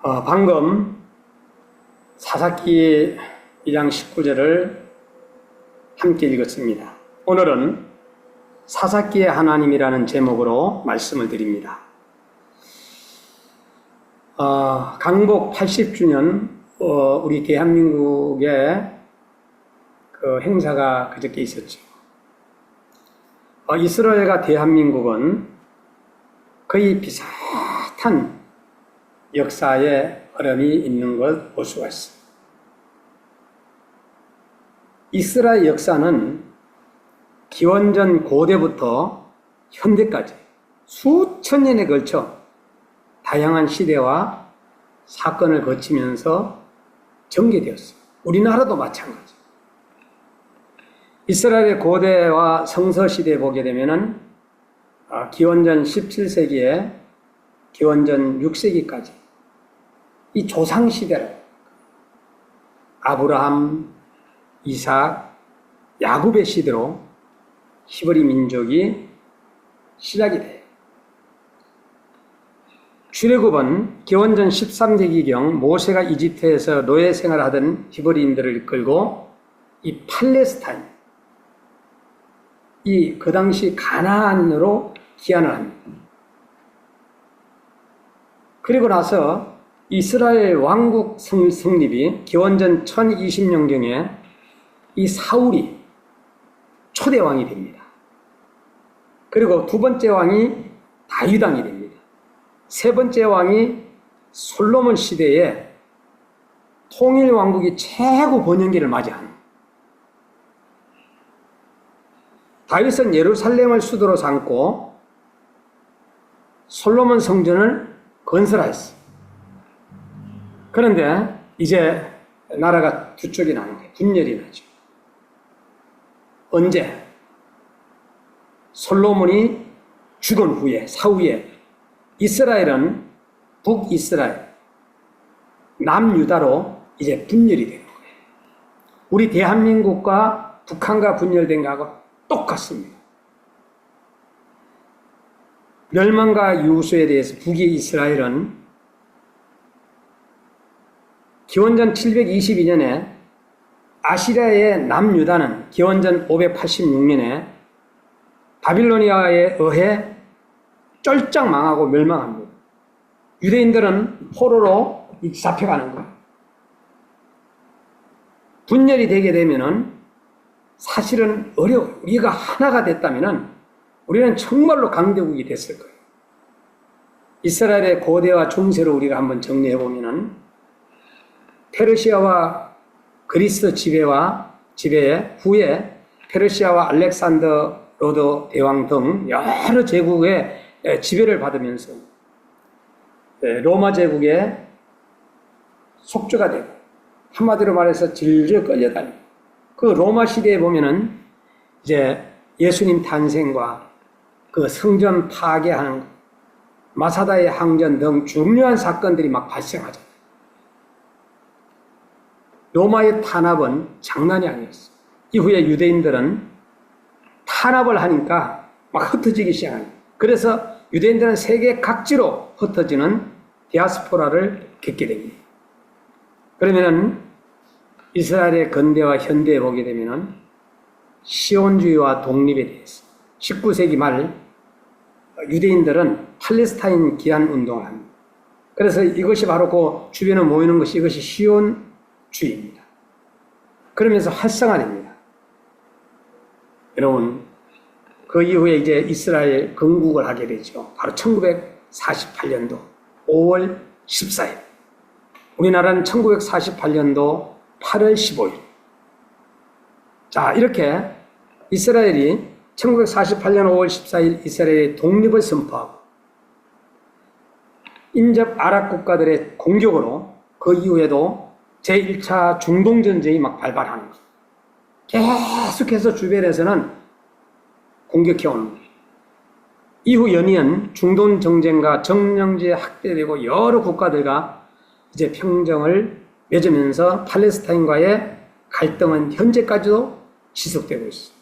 방금 사사기 2장 19절을 함께 읽었습니다. 오늘은 사사기의 하나님이라는 제목으로 말씀을 드립니다. 강복 80주년 우리 대한민국의 그 행사가 그저께 있었죠. 이스라엘과 대한민국은 거의 비슷한 역사의 흐름이 있는 걸 볼 수가 있습니다. 이스라엘 역사는 기원전 고대부터 현대까지 수천 년에 걸쳐 다양한 시대와 사건을 거치면서 전개되었습니다. 우리나라도 마찬가지. 이스라엘의 고대와 성서시대에 보게 되면은 기원전 17세기에 기원전 6세기까지 이 조상시대를 아브라함, 이삭, 야곱의 시대로 히브리 민족이 시작이 돼요. 출애굽은 기원전 13세기경 모세가 이집트에서 노예 생활하던 히브리인들을 이끌고 이 팔레스타인, 그 당시 가나안으로 귀환을 합니다. 그리고 나서 이스라엘 왕국 성립이 기원전 1020년경에 이 사울이 초대 왕이 됩니다. 그리고 두 번째 왕이 다윗 왕이 됩니다. 세 번째 왕이 솔로몬 시대에 통일 왕국이 최고 번영기를 맞이합니다. 다윗은 예루살렘을 수도로 삼고 솔로몬 성전을 건설하였습니다. 그런데 이제 나라가 두 쪽이 나는 거예요. 분열이 나죠. 언제? 솔로몬이 죽은 후에, 사후에 이스라엘은 북이스라엘, 남유다로 이제 분열이 되는 거예요. 우리 대한민국과 북한과 분열된 거하고 똑같습니다. 멸망과 유수에 대해서 북이스라엘은 기원전 722년에 아시리아의 남유다는 기원전 586년에 바빌로니아에 의해 쫄짝 망하고 멸망합니다. 유대인들은 포로로 잡혀가는 거예요. 분열이 되게 되면은 사실은 어려워요. 우리가 하나가 됐다면은 우리는 정말로 강대국이 됐을 거예요. 이스라엘의 고대와 중세로 우리가 한번 정리해 보면은 페르시아와 그리스 지배 후에 페르시아와 알렉산더 로드 대왕 등 여러 제국의 지배를 받으면서 로마 제국의 속주가 되고 한마디로 말해서 질질 끌려다니고 그 로마 시대에 보면은 이제 예수님 탄생과 그 성전 파괴하는 것, 마사다의 항전 등 중요한 사건들이 막 발생하죠. 로마의 탄압은 장난이 아니었어요. 이후에 유대인들은 탄압을 하니까 막 흩어지기 시작합니다. 그래서 유대인들은 세계 각지로 흩어지는 디아스포라를 겪게 됩니다. 그러면은 이스라엘의 근대와 현대에 보게 되면은 시온주의와 독립에 대해서 19세기 말 유대인들은 팔레스타인 기한 운동을 합니다. 그래서 이것이 바로 그 주변에 모이는 것이 이것이 시온주의입니다. 그러면서 활성화됩니다. 여러분, 그 이후에 이제 이스라엘 건국을 하게 되죠. 바로 1948년도 5월 14일. 우리나라는 1948년도 8월 15일. 자, 이렇게 이스라엘이 1948년 5월 14일 이스라엘의 독립을 선포하고 인접 아랍 국가들의 공격으로 그 이후에도 제1차 중동전쟁이 막 발발하는 거예요. 계속해서 주변에서는 공격해오는 거예요. 이후 연이은 중동전쟁과 정령지에 학대되고 여러 국가들과 이제 평정을 맺으면서 팔레스타인과의 갈등은 현재까지도 지속되고 있습니다.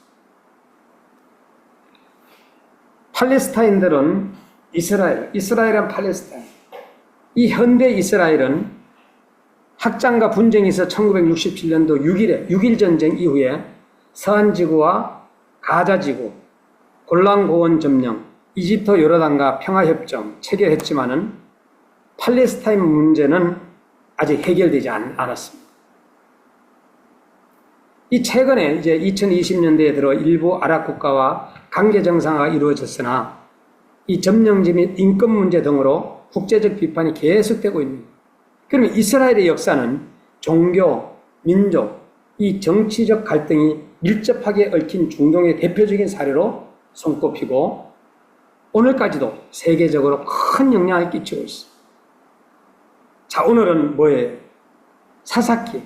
팔레스타인들은 이스라엘은 팔레스타인, 이 현대 이스라엘은 확장과 분쟁이 있어 1967년도 6일 전쟁 이후에 서한지구와 가자지구, 골란고원 점령, 이집트 요르단과 평화협정 체결했지만은 팔레스타인 문제는 아직 해결되지 않았습니다. 이 최근에 이제 2020년대에 들어 일부 아랍 국가와 관계 정상화가 이루어졌으나 이 점령지 및 인권 문제 등으로 국제적 비판이 계속되고 있습니다. 그러면 이스라엘의 역사는 종교, 민족, 이 정치적 갈등이 밀접하게 얽힌 중동의 대표적인 사례로 손꼽히고 오늘까지도 세계적으로 큰 영향을 끼치고 있습니다. 자, 오늘은 뭐예요? 사사기.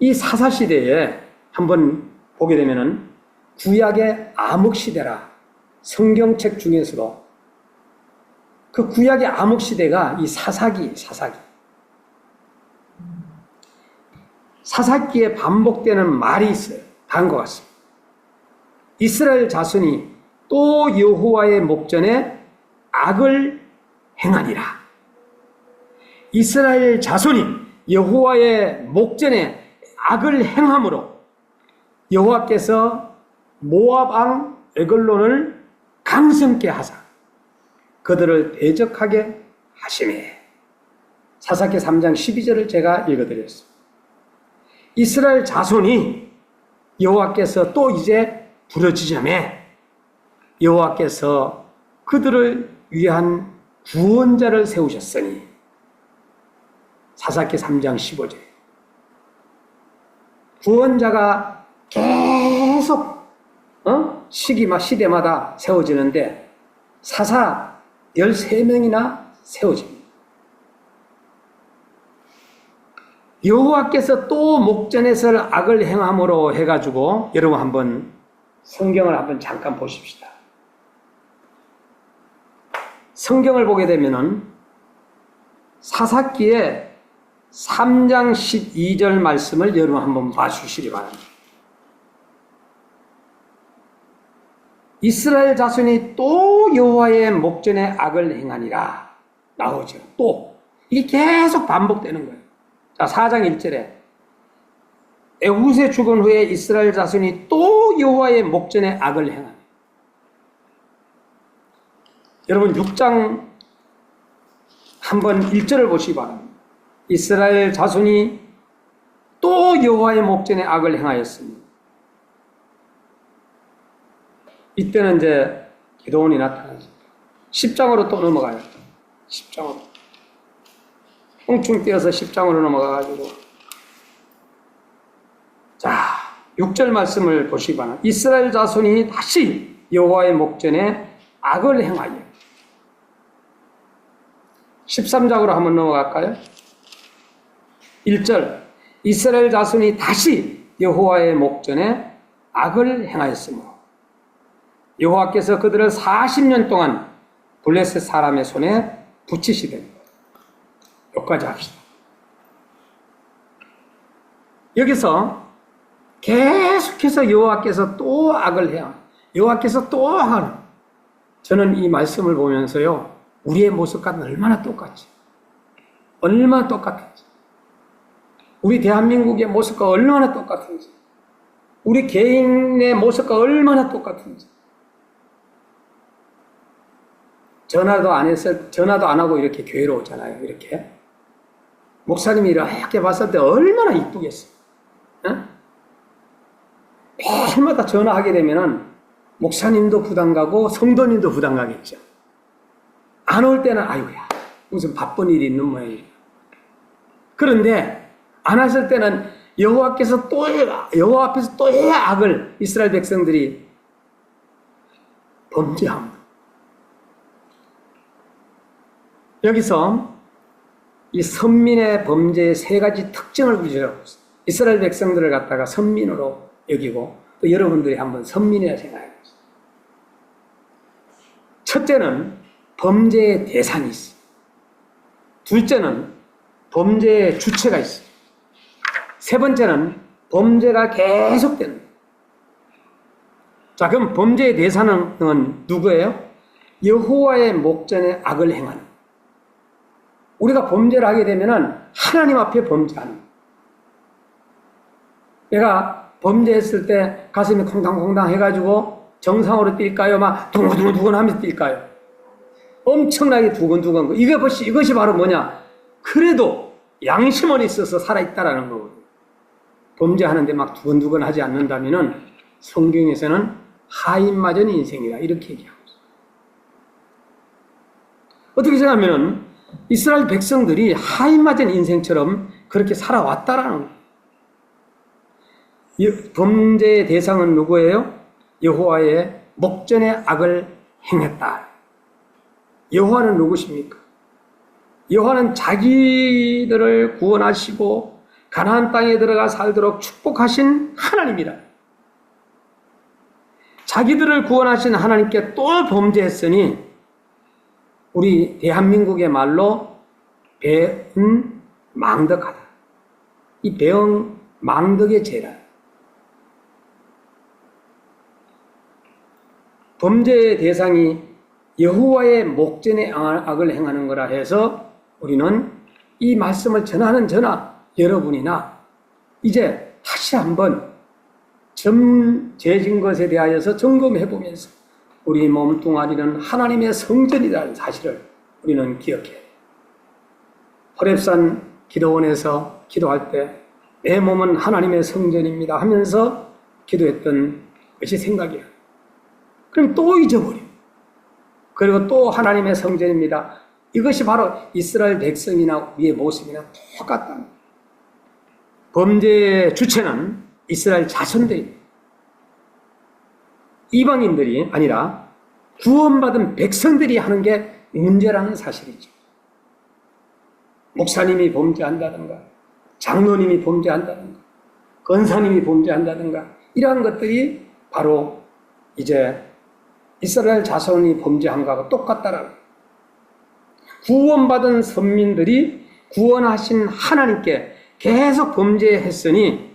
이 사사시대에 한번 보게 되면은 구약의 암흑시대라 성경책 중에서도 그 구약의 암흑시대가 이 사사기에 반복되는 말이 있어요. 다음과 같습니다. 이스라엘 자손이 또 여호와의 목전에 악을 행하니라. 이스라엘 자손이 여호와의 목전에 악을 행함으로 여호와께서 모압 왕 에글론을 강성케 하사 그들을 대적하게 하시매. 사사기 3장 12절을 제가 읽어드렸습니다. 이스라엘 자손이 여호와께서 또 이제 부르짖으매 여호와께서 그들을 위한 구원자를 세우셨으니. 사사기 3장 15절. 구원자가 계속 시대마다 세워지는데 사사 13명이나 세워집니다. 여호와께서 또 목전에서 악을 행함으로 해가지고 여러분 한번 성경을 한번 잠깐 보십시다. 성경을 보게 되면은 사사기에 3장 12절 말씀을 여러분 한번 봐주시기 바랍니다. 이스라엘 자손이 또 여호와의 목전에 악을 행하니라 나오죠. 또 이게 계속 반복되는 거예요. 자, 4장 1절에 에훗의 죽은 후에 이스라엘 자손이 또 여호와의 목전에 악을 행하니. 여러분 6장 한번 1절을 보시기 바랍니다. 이스라엘 자손이 또 여호와의 목전에 악을 행하였습니다. 이때는 이제 기도원이 나타나죠. 10장으로 또 넘어가요. 10장으로. 껑충 뛰어서 10장으로 넘어가가지고. 자, 6절 말씀을 보시기 바랍니다. 이스라엘 자손이 다시 여호와의 목전에 악을 행하여. 13장으로 한번 넘어갈까요? 1절. 이스라엘 자손이 다시 여호와의 목전에 악을 행하였으므로 여호와께서 그들을 40년 동안 블레셋 사람의 손에 붙이시되. 여기까지 합시다. 여기서 계속해서 여호와께서 또 악을 해야, 여호와께서 또 하는. 저는 이 말씀을 보면서요, 우리의 모습과는 얼마나 똑같지, 얼마나 똑같은지, 우리 대한민국의 모습과 얼마나 똑같은지, 우리 개인의 모습과 얼마나 똑같은지. 전화도 안 하고 이렇게 교회로 오잖아요. 이렇게 목사님이 이렇게 봤을 때 얼마나 이쁘겠어요. 매일마다 전화하게 되면은 목사님도 부담 가고 성도님도 부담 가겠죠. 안 올 때는 아이고야 무슨 바쁜 일이 있는 모양이에요. 그런데 안 왔을 때는 여호와 앞에서 또의 악을 이스라엘 백성들이 범죄합니다. 여기서 이 선민의 범죄의 세 가지 특징을 구조하고 있습니다. 이스라엘 백성들을 갖다가 선민으로 여기고 또 여러분들이 한번 선민이라 생각해 보세요. 첫째는 범죄의 대상이 있어요. 둘째는 범죄의 주체가 있어요. 세 번째는 범죄가 계속되는 거예요. 자, 그럼 범죄의 대상은 누구예요? 여호와의 목전에 악을 행하는. 우리가 범죄를 하게 되면은 하나님 앞에 범죄하는 거예요. 내가 범죄했을 때 가슴이 콩당콩당 해가지고 정상으로 뛸까요? 막 두근두근 하면서 뛸까요? 엄청나게 두근두근. 이것이 바로 뭐냐? 그래도 양심은 있어서 살아있다라는 거거든요. 범죄하는데 막 두근두근 하지 않는다면은 성경에서는 하인맞은 인생이다. 이렇게 얘기하고 있어요. 어떻게 생각하면은 이스라엘 백성들이 하인맞은 인생처럼 그렇게 살아왔다라는 거예요. 범죄의 대상은 누구예요? 여호와의 목전의 악을 행했다. 여호와는 누구십니까? 여호와는 자기들을 구원하시고 가나안 땅에 들어가 살도록 축복하신 하나님이라. 자기들을 구원하신 하나님께 또 범죄했으니 우리 대한민국의 말로 배은망덕하다. 이 배은망덕의 죄라. 범죄의 대상이 여호와의 목전의 악을 행하는 거라 해서 우리는 이 말씀을 전하는 저나 여러분이나 이제 다시 한번 죄진 것에 대하여서 점검해 보면서 우리 몸뚱아리는 하나님의 성전이라는 사실을 우리는 기억해야 돼요. 호렙산 기도원에서 기도할 때 내 몸은 하나님의 성전입니다 하면서 기도했던 것이 생각이에요. 그럼 또 잊어버려요. 그리고 또 하나님의 성전입니다. 이것이 바로 이스라엘 백성이나 우리의 모습이나 똑같다. 범죄의 주체는 이스라엘 자손들입니다. 이방인들이 아니라 구원받은 백성들이 하는 게 문제라는 사실이죠. 목사님이 범죄한다든가 장로님이 범죄한다든가 권사님이 범죄한다든가 이러한 것들이 바로 이제 이스라엘 자손이 범죄한 것과 똑같다라는 거예요. 구원받은 선민들이 구원하신 하나님께 계속 범죄했으니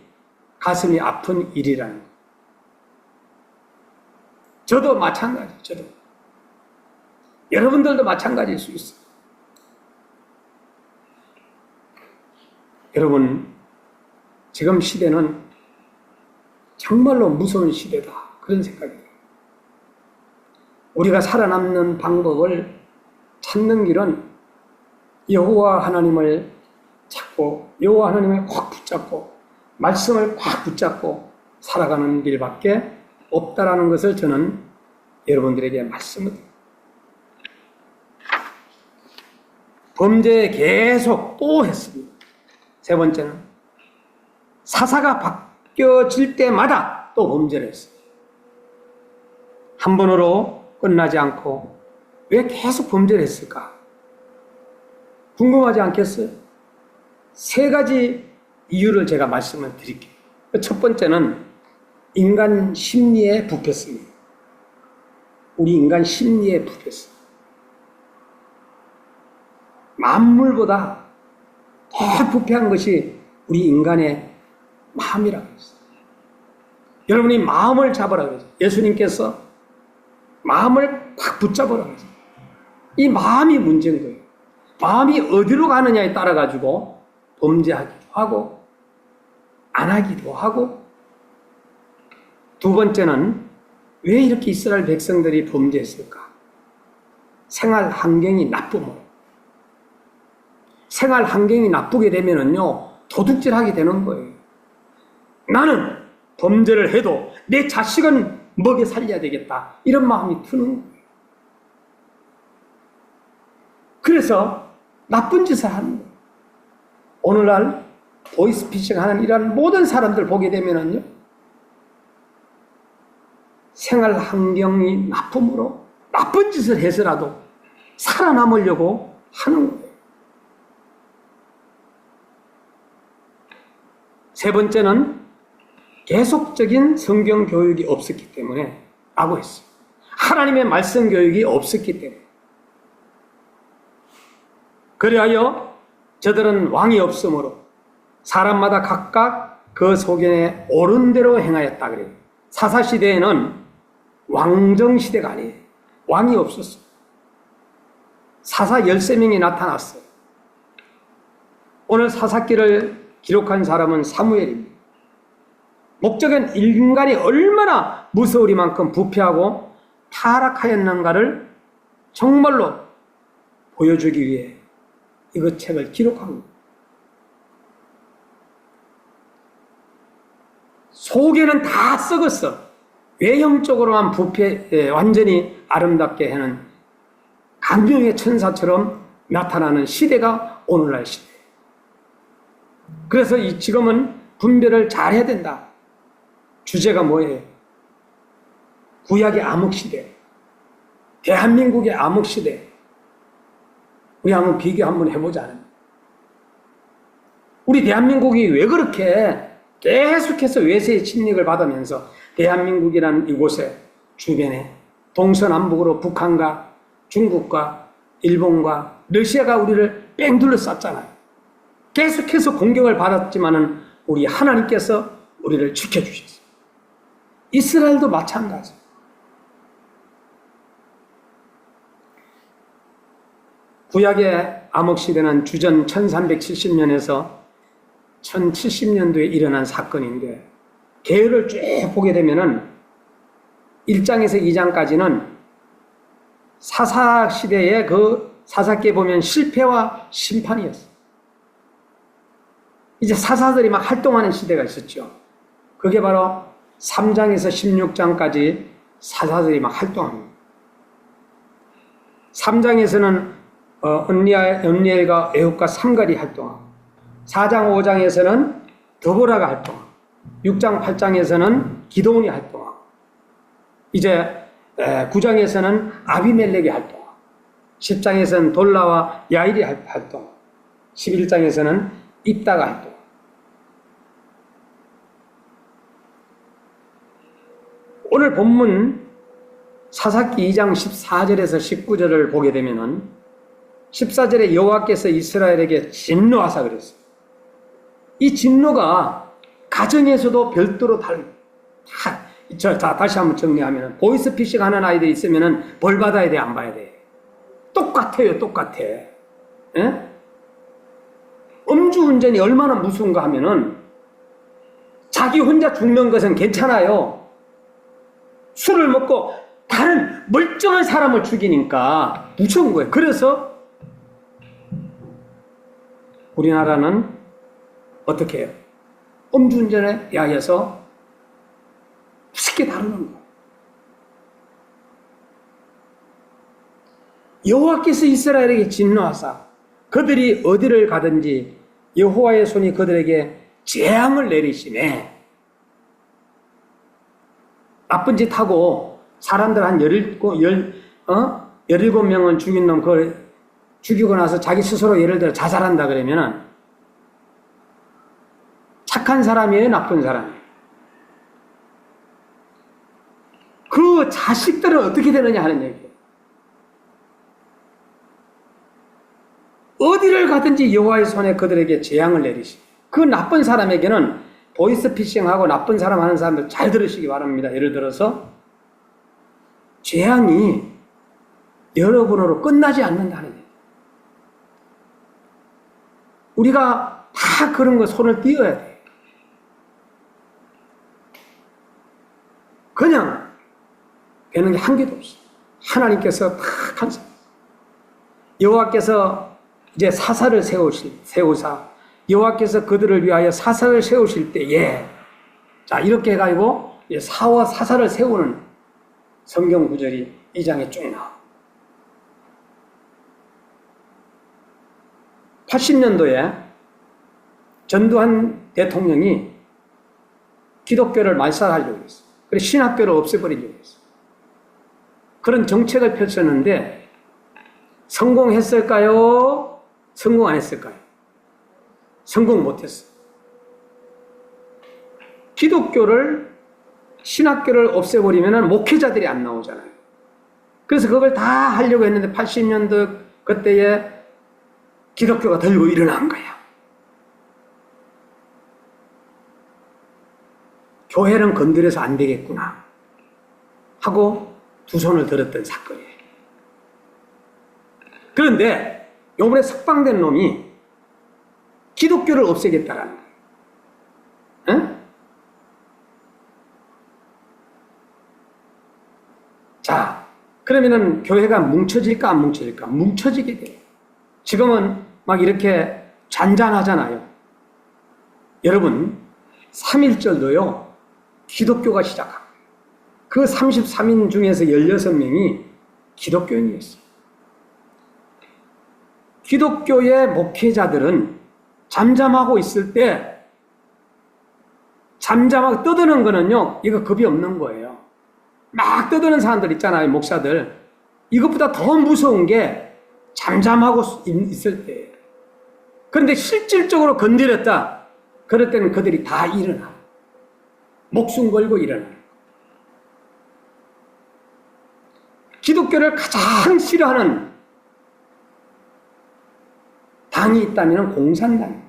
가슴이 아픈 일이라는 거예요. 저도 마찬가지예요. 저도. 여러분들도 마찬가지일 수 있어요. 여러분, 지금 시대는 정말로 무서운 시대다. 그런 생각이 들어요. 우리가 살아남는 방법을 찾는 길은 여호와 하나님을 찾고 여호와 하나님을 꽉 붙잡고 말씀을 꽉 붙잡고 살아가는 길밖에 없다라는 것을 저는 여러분들에게 말씀드립니다. 범죄에 계속 또 했습니다. 세 번째는 사사가 바뀌어질 때마다 또 범죄를 했어요. 한 번으로 끝나지 않고 왜 계속 범죄를 했을까? 궁금하지 않겠어요? 세 가지 이유를 제가 말씀을 드릴게요. 첫 번째는 인간 심리에 부패습니다. 우리 인간 심리에 부패습니다. 만물보다 더 부패한 것이 우리 인간의 마음이라고 했어요. 여러분이 마음을 잡으라고 했어요. 예수님께서 마음을 꽉 붙잡으라고 했어요. 이 마음이 문제인 거예요. 마음이 어디로 가느냐에 따라 가지고 범죄하기도 하고 안 하기도 하고. 두 번째는 왜 이렇게 이스라엘 백성들이 범죄했을까? 생활 환경이 나쁨으로. 생활 환경이 나쁘게 되면은요, 도둑질하게 되는 거예요. 나는 범죄를 해도 내 자식은 먹여 살려야 되겠다. 이런 마음이 드는 거예요. 그래서 나쁜 짓을 하는 거예요. 오늘날 보이스피싱 하는 이런 모든 사람들 보게 되면은요, 생활 환경이 나쁨으로 나쁜 짓을 해서라도 살아남으려고 하는 거예요. 세 번째는 계속적인 성경 교육이 없었기 때문에 라고 했어요. 하나님의 말씀 교육이 없었기 때문에. 그리하여 저들은 왕이 없으므로 사람마다 각각 그 소견에 옳은 대로 행하였다 그래요. 사사시대에는 왕정시대가 아니에요. 왕이 없었어요. 사사 13명이 나타났어요. 오늘 사사기를 기록한 사람은 사무엘입니다. 목적은 인간이 얼마나 무서우리만큼 부패하고 타락하였는가를 정말로 보여주기 위해 이거 책을 기록한 겁니다. 속에는 다 썩었어. 외형적으로만 완전히 아름답게 하는 강경의 천사처럼 나타나는 시대가 오늘날 시대. 그래서 지금은 분별을 잘해야 된다. 주제가 뭐예요? 구약의 암흑시대, 대한민국의 암흑시대. 우리 한번 비교 한번 해보자. 우리 대한민국이 왜 그렇게 계속해서 외세의 침략을 받으면서 대한민국이라는 이곳에 주변에 동서남북으로 북한과 중국과 일본과 러시아가 우리를 뺑 둘러쌌잖아요. 계속해서 공격을 받았지만은 우리 하나님께서 우리를 지켜주셨어요. 이스라엘도 마찬가지. 구약의 암흑시대는 주전 1370년에서 1070년도에 일어난 사건인데, 계율을 쭉 보게 되면은 1장에서 2장까지는 사사시대의 그 사사기에 보면 실패와 심판이었어요. 이제 사사들이 막 활동하는 시대가 있었죠. 그게 바로 3장에서 16장까지 사사들이 막 활동합니다. 3장에서는 언니엘과 에훗과 삼갈이 활동하고, 4장 5장에서는 드보라가 활동하고, 6장 8장에서는 기도온이 활동하고, 이제 9장에서는 아비멜렉이 활동하고, 10장에서는 돌라와 야일이 활동하고, 11장에서는 입다가 활동하고. 오늘 본문 사사기 2장 14절에서 19절을 보게 되면은 14절에 여호와께서 이스라엘에게 진노하사 그랬어요. 이 진노가 가정에서도 별도로 다시 한번 정리하면, 보이스피싱 하는 아이들 있으면 벌 받아야 돼, 안 받아야 돼? 똑같아요, 똑같아. 예? 음주운전이 얼마나 무서운가 하면은, 자기 혼자 죽는 것은 괜찮아요. 술을 먹고 다른 멀쩡한 사람을 죽이니까 무서운 거예요. 그래서 우리나라는 어떻게 해요? 음주운전에 대하여서 쉽게 다루는 거예요. 여호와께서 이스라엘에게 진노하사 그들이 어디를 가든지 여호와의 손이 그들에게 재앙을 내리시네. 나쁜 짓 하고 사람들 한 17명은 죽인 놈, 그걸 죽이고 나서 자기 스스로 예를 들어 자살한다 그러면은 착한 사람이에요, 나쁜 사람이에요? 그 자식들은 어떻게 되느냐 하는 얘기예요. 어디를 가든지 여호와의 손에 그들에게 재앙을 내리시. 그 나쁜 사람에게는 보이스피싱하고 나쁜 사람 하는 사람들 잘 들으시기 바랍니다. 예를 들어서 재앙이 여러분으로 끝나지 않는다는 얘기예요. 우리가 다 그런 거 손을 띄어야 돼. 그냥 되는 게 한 개도 없어. 하나님께서 탁 한 사람. 여호와께서 이제 사사를 세우사 여호와께서 그들을 위하여 사사를 세우실 때에, 자, 이렇게 해가지고 사와 사사를 세우는 성경 구절이 이 장에 쭉 나와. 80년도에 전두환 대통령이 기독교를 말살하려고 했어요. 그래서 신학교를 없애버리려고 했어요. 그런 정책을 펼쳤는데 성공했을까요? 성공 안 했을까요? 성공 못했어요. 기독교를, 신학교를 없애버리면 목회자들이 안 나오잖아요. 그래서 그걸 다 하려고 했는데 80년대 그때에 기독교가 들고 일어난 거야. 교회는 건드려서 안 되겠구나 하고 두 손을 들었던 사건이에요. 그런데 요번에 석방된 놈이 기독교를 없애겠다라는 거예요. 응? 자, 그러면은 교회가 뭉쳐질까 안 뭉쳐질까? 뭉쳐지게 돼요. 지금은 막 이렇게 잔잔하잖아요. 여러분, 3.1절도요, 기독교가 시작합니다. 그 33인 중에서 16명이 기독교인이었어요. 기독교의 목회자들은 잠잠하고 있을 때, 잠잠하고 떠드는 거는요, 이거 겁이 없는 거예요. 막 떠드는 사람들 있잖아요, 목사들. 이것보다 더 무서운 게 잠잠하고 있을 때예요. 그런데 실질적으로 건드렸다. 그럴 때는 그들이 다 일어나. 목숨 걸고 일어나. 기독교를 가장 싫어하는 당이 있다면 공산당.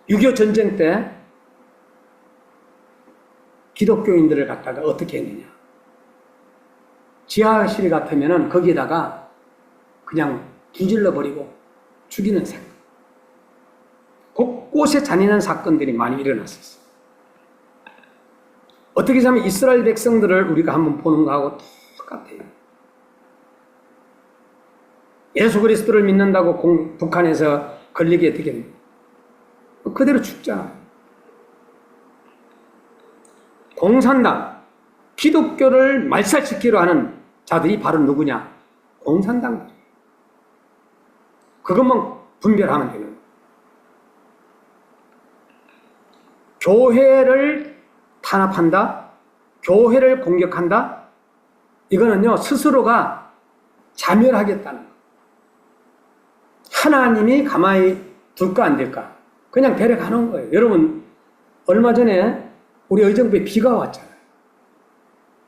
6.25 전쟁 때 기독교인들을 갖다가 어떻게 했느냐. 지하실 같으면 거기에다가 그냥 부질러 버리고 죽이는 사건. 곳곳에 잔인한 사건들이 많이 일어났었어요. 어떻게 하면 이스라엘 백성들을 우리가 한번 보는 거하고 똑같아요. 예수 그리스도를 믿는다고 북한에서 걸리게 되겠네요. 그대로 죽잖아요. 공산당, 기독교를 말살시키려 하는 자들이 바로 누구냐? 공산당들. 그것만 분별하면 되는 거예요. 교회를 탄압한다? 교회를 공격한다? 이거는요, 스스로가 자멸하겠다는 거예요. 하나님이 가만히 둘까 안 될까? 그냥 데려가는 거예요. 여러분, 얼마 전에 우리 의정부에 비가 왔잖아요.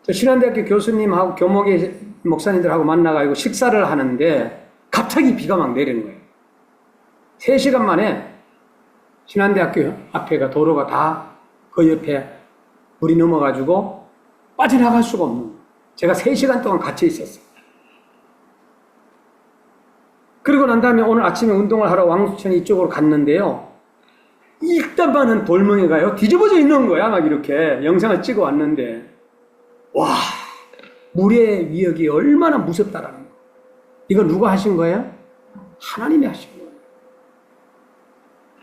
저 신한대학교 교수님하고 교목의 목사님들하고 만나가지고 식사를 하는데 갑자기 비가 막 내리는 거예요. 3시간 만에 신한대학교 앞에가 도로가 다 그 옆에 물이 넘어가지고 빠져나갈 수가 없는 거예요. 제가 3시간 동안 같이 있었어요. 그리고 난 다음에 오늘 아침에 운동을 하러 왕수천 이쪽으로 갔는데요. 일단만은 돌멩이가요, 뒤집어져 있는 거야. 막 이렇게 영상을 찍어 왔는데, 와, 물의 위력이 얼마나 무섭다라는 거. 이거 누가 하신 거예요? 하나님이 하신 거예요.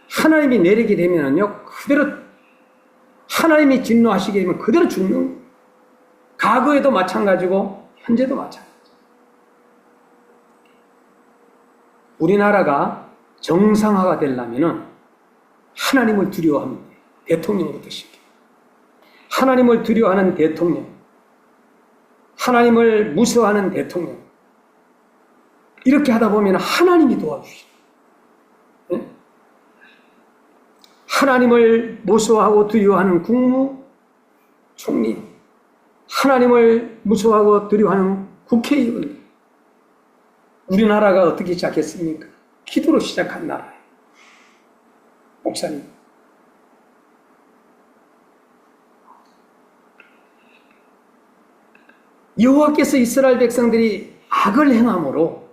하나님이 내리게 되면은요, 그대로, 하나님이 진노하시게 되면 그대로 죽는 거예요. 과거에도 마찬가지고, 현재도 마찬가지. 우리나라가 정상화가 되려면은 하나님을 두려워하면 돼요. 대통령부터 시작해. 하나님을 두려워하는 대통령, 하나님을 무서워하는 대통령. 이렇게 하다 보면 하나님이 도와주시죠. 네? 하나님을 무서워하고 두려워하는 국무, 총리, 하나님을 무서워하고 두려워하는 국회의원. 우리나라가 어떻게 시작했습니까? 기도로 시작한 나라예요. 목사님. 여호와께서 이스라엘 백성들이 악을 행함으로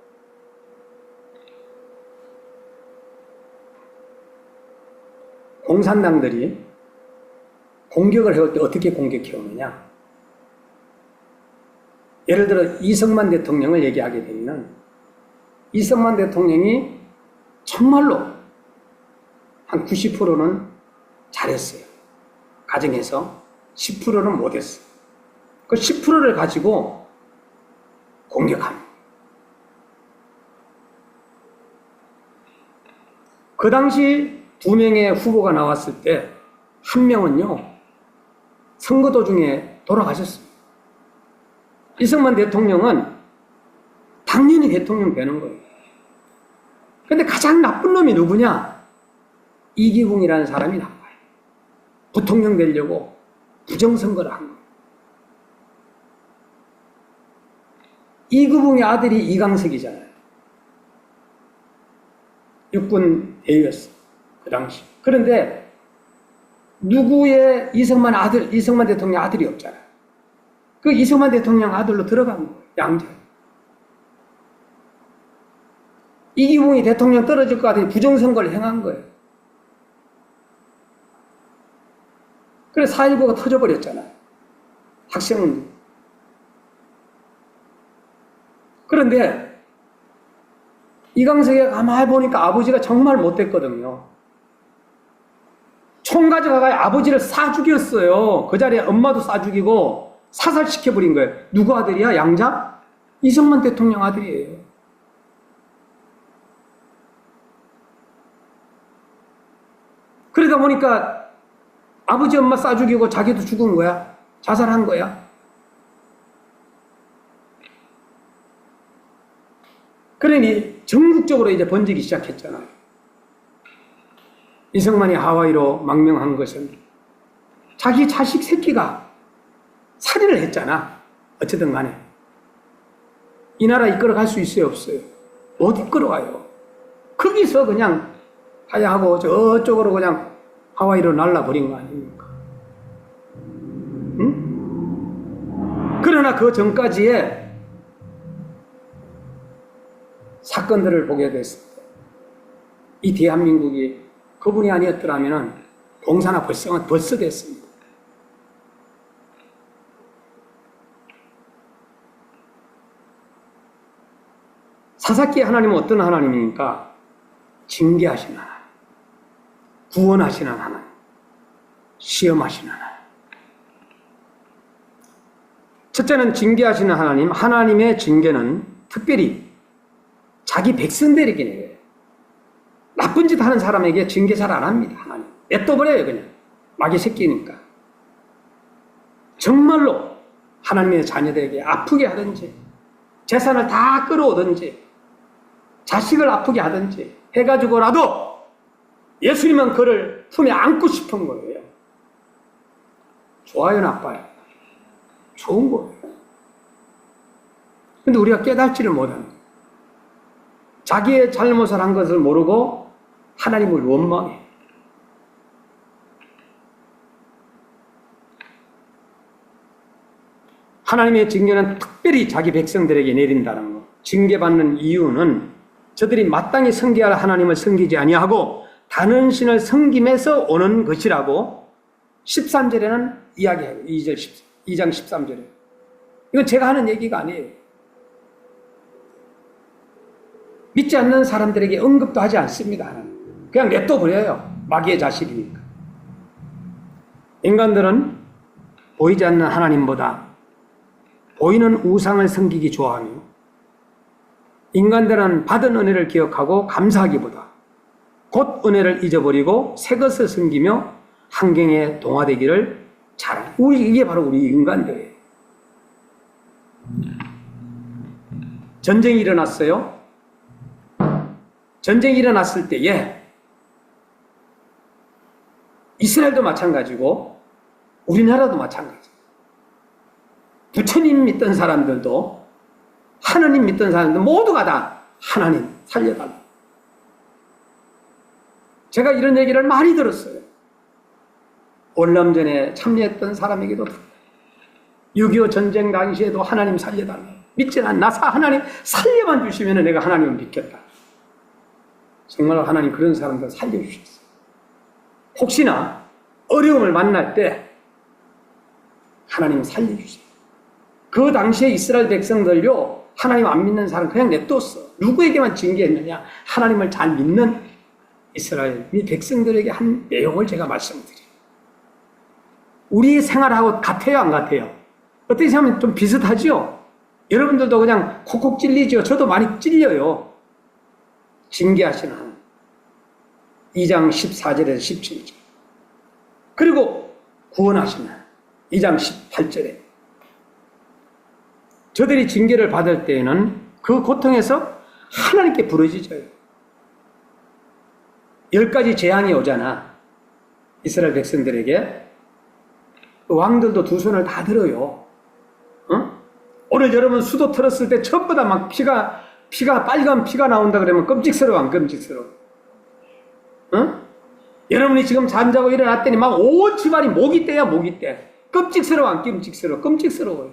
공산당들이 공격을 해올 때 어떻게 공격해 오느냐? 예를 들어 이승만 대통령을 얘기하게 되면 이승만 대통령이 정말로 한 90%는 잘했어요. 가정에서 10%는 못했어요. 그 10%를 가지고 공격합니다. 그 당시 2명의 후보가 나왔을 때 한 명은요, 선거 도중에 돌아가셨습니다. 이승만 대통령은 당연히 대통령 되는 거예요. 근데 가장 나쁜 놈이 누구냐? 이기붕이라는 사람이 나빠요. 부통령 되려고 부정선거를 한 거예요. 이기붕의 아들이 이강석이잖아요. 육군 대위였어요. 그 당시. 그런데 누구의 이승만 대통령 아들이 없잖아요. 그 이승만 대통령 아들로 들어간 거예요. 양자. 이기붕이 대통령 떨어질 것 같으니 부정선거를 행한 거예요. 그래서 4.19가 터져버렸잖아요. 학생운동. 그런데 이강석이가 가만히 보니까 아버지가 정말 못됐거든요. 총 가져가서 아버지를 쏴 죽였어요. 그 자리에 엄마도 쏴 죽이고 사살시켜버린 거예요. 누구 아들이야? 양자? 이승만 대통령 아들이에요. 그러다 보니까 아버지 엄마 쏴 죽이고 자기도 죽은 거야. 자살한 거야. 그러니 전국적으로 이제 번지기 시작했잖아요. 이승만이 하와이로 망명한 것은 자기 자식 새끼가 살인을 했잖아. 어쨌든 간에. 이 나라 이끌어갈 수 있어요, 없어요? 못 이끌어가요. 거기서 그냥 하야하고 저쪽으로 그냥 하와이로 날라버린 거 아닙니까? 응? 그러나 그 전까지의 사건들을 보게 됐습니다. 이 대한민국이 그분이 아니었더라면 공산화 벌써 됐습니다. 사사기 하나님은 어떤 하나님입니까? 징계하시는 하나님, 구원하시는 하나님, 시험하시는 하나님. 첫째는 징계하시는 하나님. 하나님의 징계는 특별히 자기 백성들에게 나쁜 짓 하는 사람에게 징계 잘 안 합니다. 하나님 냅둬버려요. 그냥 마귀 새끼니까. 정말로 하나님의 자녀들에게 아프게 하든지 재산을 다 끌어오든지 자식을 아프게 하든지 해가지고라도 예수님은 그를 품에 안고 싶은 거예요. 좋아요, 나빠요? 좋은 거예요. 근데 우리가 깨닫지를 못하는 거예요. 자기의 잘못을 한 것을 모르고 하나님을 원망해. 하나님의 징계는 특별히 자기 백성들에게 내린다는 것. 징계받는 이유는 저들이 마땅히 섬겨야 할 하나님을 섬기지 아니하고 다른 신을 섬김에서 오는 것이라고 13절에는 이야기해요. 2장 13절에. 이건 제가 하는 얘기가 아니에요. 믿지 않는 사람들에게 언급도 하지 않습니다. 하나님. 그냥 냅둬버려요. 마귀의 자식이니까. 인간들은 보이지 않는 하나님보다 보이는 우상을 섬기기 좋아하며 인간들은 받은 은혜를 기억하고 감사하기보다 곧 은혜를 잊어버리고 새 것을 섬기며 환경에 동화되기를 잘합니다. 이게 바로 우리 인간들이에요. 전쟁이 일어났어요. 전쟁이 일어났을 때에 이스라엘도 마찬가지고 우리나라도 마찬가지예요. 부처님 믿던 사람들도 하나님 믿던 사람들 모두가 다 하나님 살려달라. 제가 이런 얘기를 많이 들었어요. 월남전에 참여했던 사람에게도 6.25 전쟁 당시에도 하나님 살려달라. 믿지 않나? 하나님 살려만 주시면 내가 하나님을 믿겠다. 정말 하나님 그런 사람들 살려주셨어요. 혹시나 어려움을 만날 때 하나님 살려주세요. 그 당시에 이스라엘 백성들요, 하나님 안 믿는 사람 그냥 냅뒀어. 누구에게만 징계했느냐? 하나님을 잘 믿는 이스라엘 백성들에게 한 내용을 제가 말씀드려요. 우리 생활하고 같아요, 안 같아요? 어떻게 생각하면 좀 비슷하지요? 여러분들도 그냥 콕콕 찔리죠? 저도 많이 찔려요. 징계하시는 하나님. 2장 14절에서 17절. 그리고 구원하시는 하나님. 2장 18절에. 저들이 징계를 받을 때에는 그 고통에서 하나님께 부르짖어요. 10가지 재앙이 오잖아. 이스라엘 백성들에게. 왕들도 두 손을 다 들어요. 어? 오늘 여러분 수도 틀었을 때 전부 다 막 피가 빨간 피가 나온다 그러면 끔찍스러워, 안 끔찍스러워? 어? 여러분이 지금 잠자고 일어났더니 막 온 집안이 모기 떼야, 모기 떼. 끔찍스러워, 안 끔찍스러워? 끔찍스러워요.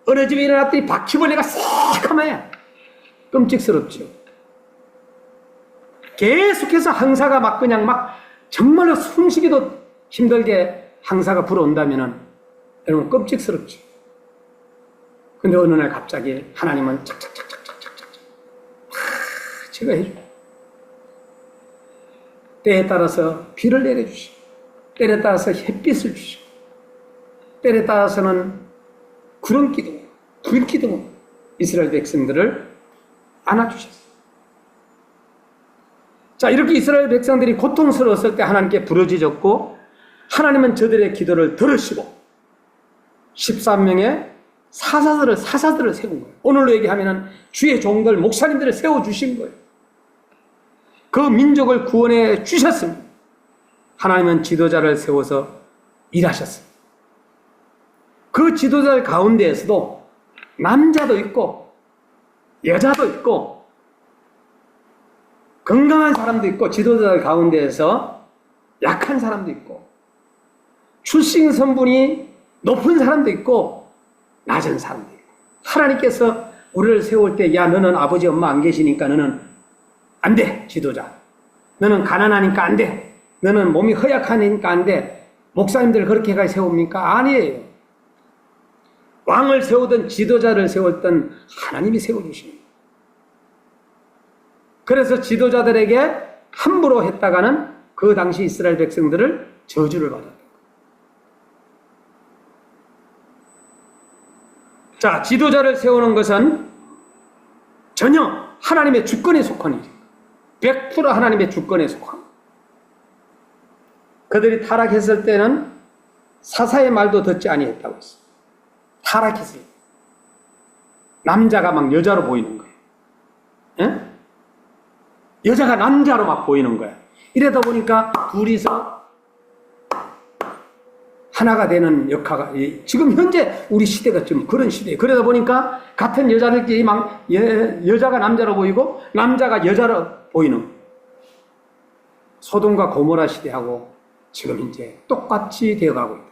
어느 집에 일어났더니 바퀴벌레가 새카매. 끔찍스럽죠. 계속해서 항사가 막 그냥 막 정말로 숨쉬기도 힘들게 항사가 불어온다면은 여러분 끔찍스럽죠. 근데 어느 날 갑자기 하나님은 착착착착착착착 제가 해줘요. 때에 따라서 비를 내려주시고, 때에 따라서 햇빛을 주시고, 때에 따라서는 구름 기둥, 불 기둥 이스라엘 백성들을 안아주셨어요. 자, 이렇게 이스라엘 백성들이 고통스러웠을 때 하나님께 부르짖었고, 하나님은 저들의 기도를 들으시고 13명의 사사들을 세운 거예요. 오늘로 얘기하면 주의 종들, 목사님들을 세워주신 거예요. 그 민족을 구원해 주셨습니다. 하나님은 지도자를 세워서 일하셨습니다. 그 지도자들 가운데에서도 남자도 있고 여자도 있고 건강한 사람도 있고 지도자들 가운데에서 약한 사람도 있고 출신 성분이 높은 사람도 있고 낮은 사람도 있고 하나님께서 우리를 세울 때 야 너는 아버지 엄마 안 계시니까 너는 안 돼 지도자 너는 가난하니까 안 돼 너는 몸이 허약하니까 안 돼 목사님들 그렇게 세웁니까? 아니에요. 왕을 세우든 지도자를 세웠든 하나님이 세워주십니다. 그래서 지도자들에게 함부로 했다가는 그 당시 이스라엘 백성들을 저주를 받았다. 자, 지도자를 세우는 것은 전혀 하나님의 주권에 속한 일이에요. 100% 하나님의 주권에 속한. 그들이 타락했을 때는 사사의 말도 듣지 아니했다고 했어요. 타락했어요. 남자가 막 여자로 보이는 거예요. 에? 여자가 남자로 막 보이는 거예요. 이러다 보니까 둘이서 하나가 되는 역할가 지금 현재 우리 시대가 좀 그런 시대예요. 그러다 보니까 같은 여자들끼리 막 여자가 남자로 보이고 남자가 여자로 보이는 소돔과 고모라 시대하고 지금 이제 똑같이 되어가고 있다.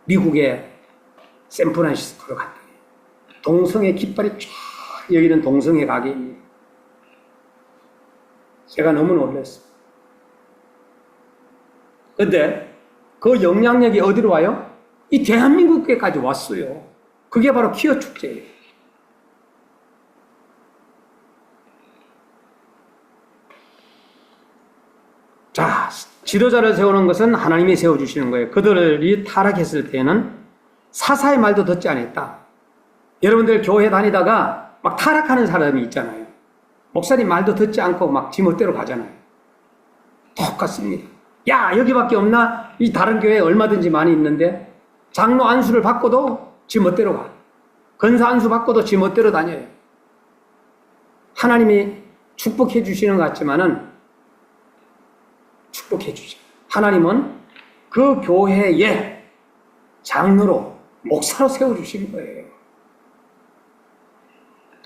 미국의 샌프란시스코로 갔더니 동성애 깃발이 쫙 여기는 동성애 가게입니다. 제가 너무 놀랐어요. 근데 그 영향력이 어디로 와요? 이 대한민국에까지 왔어요. 그게 바로 퀴어 축제예요. 자, 지도자를 세우는 것은 하나님이 세워주시는 거예요. 그들이 타락했을 때는 사사의 말도 듣지 않았다. 여러분들 교회 다니다가 막 타락하는 사람이 있잖아요. 목사님 말도 듣지 않고 막 지멋대로 가잖아요. 똑같습니다. 야, 여기밖에 없나? 이 다른 교회에 얼마든지 많이 있는데 장로 안수를 받고도 지멋대로 가. 권사 안수 받고도 지멋대로 다녀요. 하나님이 축복해 주시는 것 같지만은 축복해 주죠. 하나님은 그 교회에 장로로 목사로 세워주신 거예요.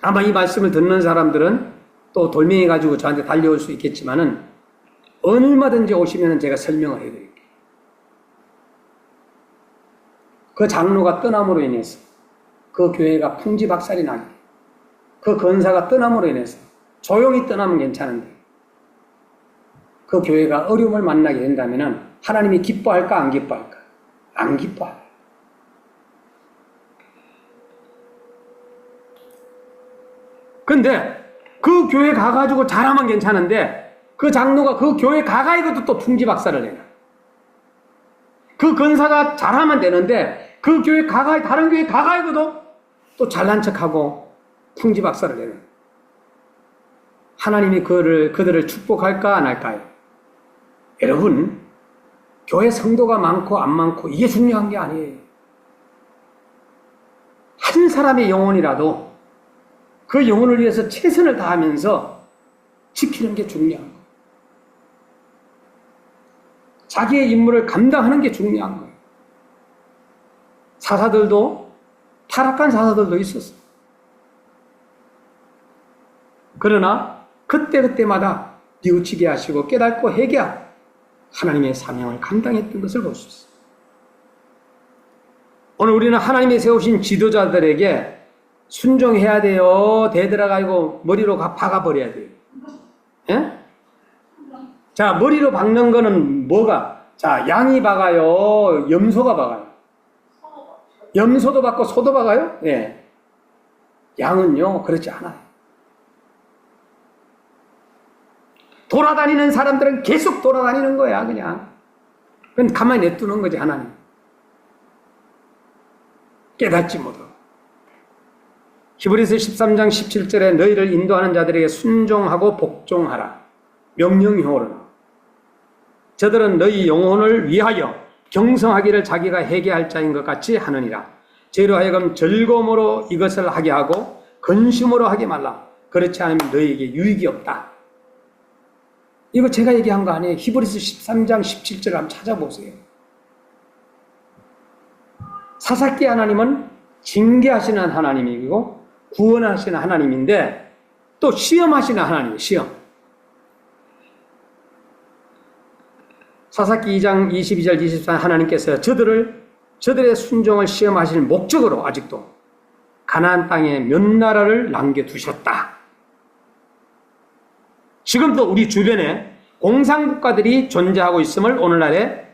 아마 이 말씀을 듣는 사람들은 또 돌멩이 가지고 저한테 달려올 수 있겠지만은 얼마든지 오시면 제가 설명을 해드릴게요. 그 장로가 떠남으로 인해서 그 교회가 풍지박살이 나게, 그 권사가 떠남으로 인해서 조용히 떠나면 괜찮은데 그 교회가 어려움을 만나게 된다면 하나님이 기뻐할까 안 기뻐할까? 안 기뻐할까? 근데 그 교회 가가지고 잘하면 괜찮은데 그 장로가 그 교회 가가지고도 또 풍지박살을 내요. 그 권사가 잘하면 되는데 그 교회 가가 다른 교회 가가지고도 또 잘난 척하고 풍지박살을 내요. 하나님이 그들을 축복할까 안 할까요? 여러분, 교회 성도가 많고 안 많고 이게 중요한 게 아니에요. 한 사람의 영혼이라도 그 영혼을 위해서 최선을 다하면서 지키는 게 중요한 거예요. 자기의 임무를 감당하는 게 중요한 거예요. 사사들도 타락한 사사들도 있었어요. 그러나 그때마다 뉘우치게 하시고 깨닫고 회개하고 하나님의 사명을 감당했던 것을 볼 수 있어요. 오늘 우리는 하나님이 세우신 지도자들에게 순종해야 돼요. 대들어가지고 머리로 박아버려야 돼요. 예? 자, 머리로 박는 거는 뭐가? 자, 양이 박아요? 염소가 박아요? 염소도 박고 소도 박아요? 예. 양은요, 그렇지 않아요. 돌아다니는 사람들은 계속 돌아다니는 거야, 그냥. 그건 가만히 냅두는 거지, 하나님. 깨닫지 못하고. 히브리서 13장 17절에 너희를 인도하는 자들에게 순종하고 복종하라. 명령형으로. 저들은 너희 영혼을 위하여 경성하기를 자기가 회개할 자인 것 같이 하느니라. 저희로 하여금 즐거움으로 이것을 하게 하고 근심으로 하게 말라. 그렇지 않으면 너희에게 유익이 없다. 이거 제가 얘기한 거 아니에요. 히브리서 13장 17절을 한번 찾아보세요. 사사기 하나님은 징계하시는 하나님이고 구원하시는 하나님인데 또 시험하시는 하나님이에요. 시험. 사사기 2장 22절 24절 하나님께서 저들의 순종을 시험하실 목적으로 아직도 가나안 땅에 몇 나라를 남겨두셨다. 지금도 우리 주변에 공산국가들이 존재하고 있음을 오늘날에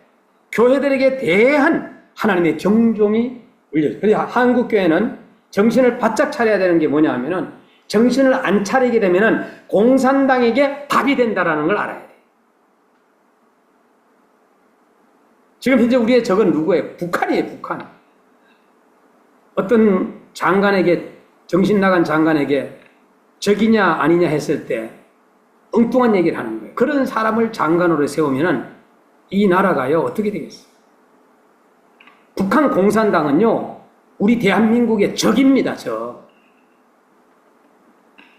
교회들에게 대한 하나님의 경종이 울려요. 그래서 한국 교회는 정신을 바짝 차려야 되는 게 뭐냐 하면은 정신을 안 차리게 되면은 공산당에게 밥이 된다라는 걸 알아야 돼요. 지금 현재 우리의 적은 누구예요? 북한이에요, 북한. 어떤 장관에게, 정신 나간 장관에게 적이냐 아니냐 했을 때 엉뚱한 얘기를 하는 거예요. 그런 사람을 장관으로 세우면은 이 나라가요, 어떻게 되겠어요? 북한 공산당은요, 우리 대한민국의 적입니다, 적.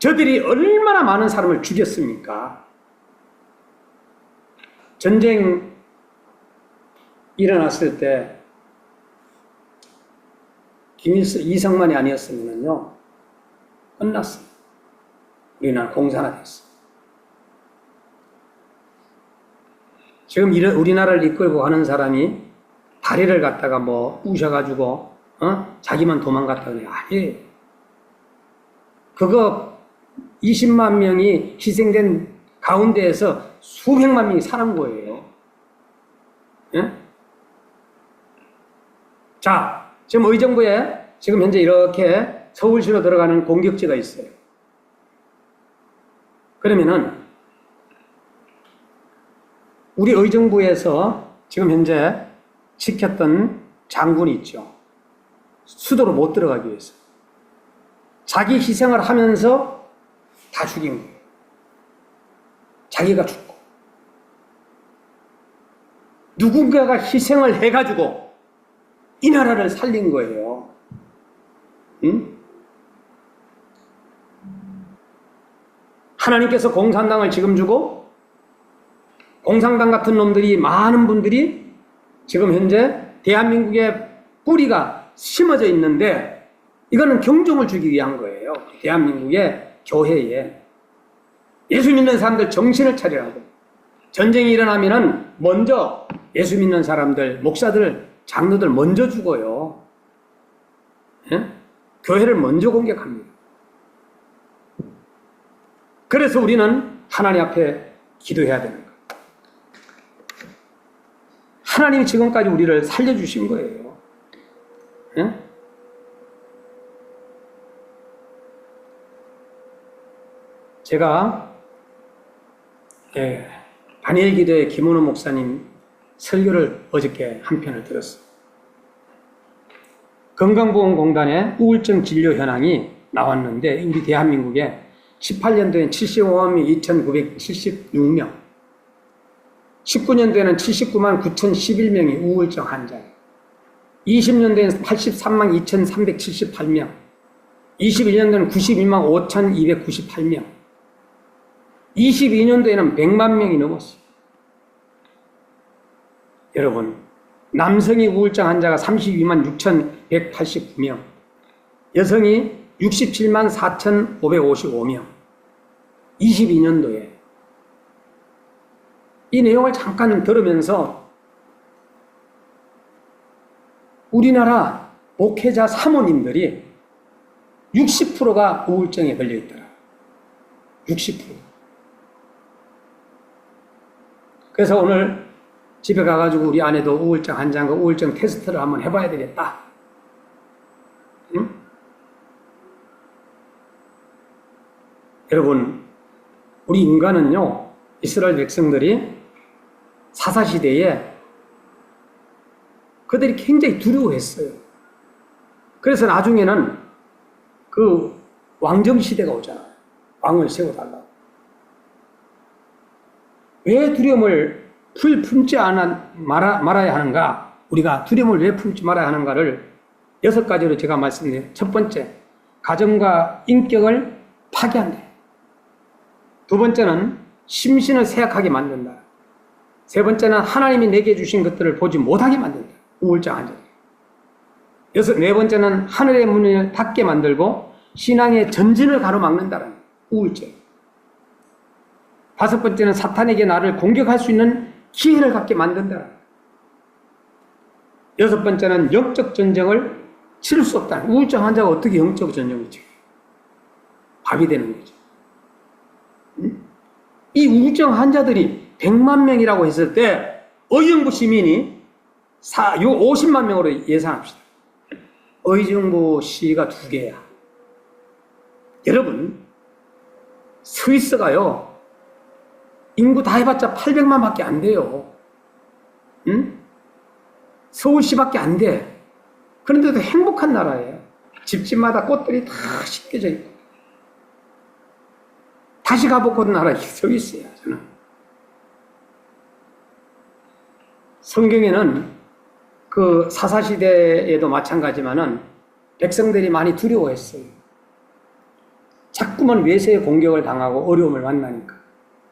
저들이 얼마나 많은 사람을 죽였습니까? 전쟁 일어났을 때 이승만이 아니었으면요 끝났어요. 우리나라 공산화 됐어요. 지금 우리나라를 이끌고 가는 사람이 다리를 갖다가 부셔가지고 자기만 도망갔다 그래요. 아니에요. 그거 20만 명이 희생된 가운데에서 수백만 명이 살은 거예요. 예? 자, 지금 의정부에 지금 현재 이렇게 서울시로 들어가는 공격지가 있어요. 그러면은 우리 의정부에서 지금 현재 지켰던 장군이 있죠. 수도로 못 들어가기 위해서. 자기 희생을 하면서 다 죽인 거예요. 자기가 죽고. 누군가가 희생을 해가지고 이 나라를 살린 거예요. 응? 하나님께서 공산당을 지금 주고 공산당 같은 놈들이 많은 분들이 지금 현재 대한민국의 뿌리가 심어져 있는데 이거는 경종을 주기 위한 거예요. 대한민국의 교회에. 예수 믿는 사람들 정신을 차리라고. 전쟁이 일어나면은 먼저 예수 믿는 사람들, 목사들, 장로들 먼저 죽어요. 예? 교회를 먼저 공격합니다. 그래서 우리는 하나님 앞에 기도해야 되는 거예요. 하나님이 지금까지 우리를 살려주신 거예요. 예? 제가 다니엘 기도의 김원호 목사님 설교를 어저께 한 편을 들었어요. 건강보험공단의 우울증 진료 현황이 나왔는데 우리 대한민국에 18년도엔 75만 2,976명, 19년도에는 79만 9,011명이 우울증 환자예요. 20년도에는 83만 2,378명, 21년도에는 92만 5,298명, 22년도에는 100만 명이 넘었어요. 여러분, 남성이 우울증 환자가 32만 6,189명, 여성이 67만 4,555명, 22년도에. 이 내용을 잠깐 들으면서 우리나라 목회자 사모님들이 60%가 우울증에 걸려있더라. 60%. 그래서 오늘 집에 가가지고 우리 아내도 우울증 환자인가 우울증 테스트를 한번 해봐야 되겠다. 응? 여러분, 우리 인간은요, 이스라엘 백성들이 사사시대에 그들이 굉장히 두려워했어요. 그래서 나중에는 그 왕정시대가 오잖아요. 왕을 세워달라고. 왜 두려움을 품지 말아야 하는가? 우리가 두려움을 왜 품지 말아야 하는가를 6가지로 제가 말씀드려요. 첫 번째, 가정과 인격을 파괴한다. 두 번째는 심신을 쇠약하게 만든다. 세 번째는 하나님이 내게 주신 것들을 보지 못하게 만든다. 우울증 환자들. 네 번째는 하늘의 문을 닫게 만들고 신앙의 전진을 가로막는다는 우울증. 다섯 번째는 사탄에게 나를 공격할 수 있는 기회를 갖게 만든다. 여섯 번째는 영적 전쟁을 치를 수 없다. 우울증 환자가 어떻게 영적 전쟁을 치고 밥이 되는 거죠. 이 우울증 환자들이 100만 명이라고 했을 때 의정부 시민이 50만 명으로 예상합시다. 의정부 시가 2개야. 여러분, 스위스가요, 인구 다 해봤자 800만 밖에 안 돼요. 응? 서울시밖에 안 돼. 그런데도 행복한 나라예요. 집집마다 꽃들이 다 씻겨져 있고. 다시 가보고 나라 스위스야, 저는. 성경에는 그 사사시대에도 마찬가지지만은 백성들이 많이 두려워했어요. 자꾸만 외세의 공격을 당하고 어려움을 만나니까.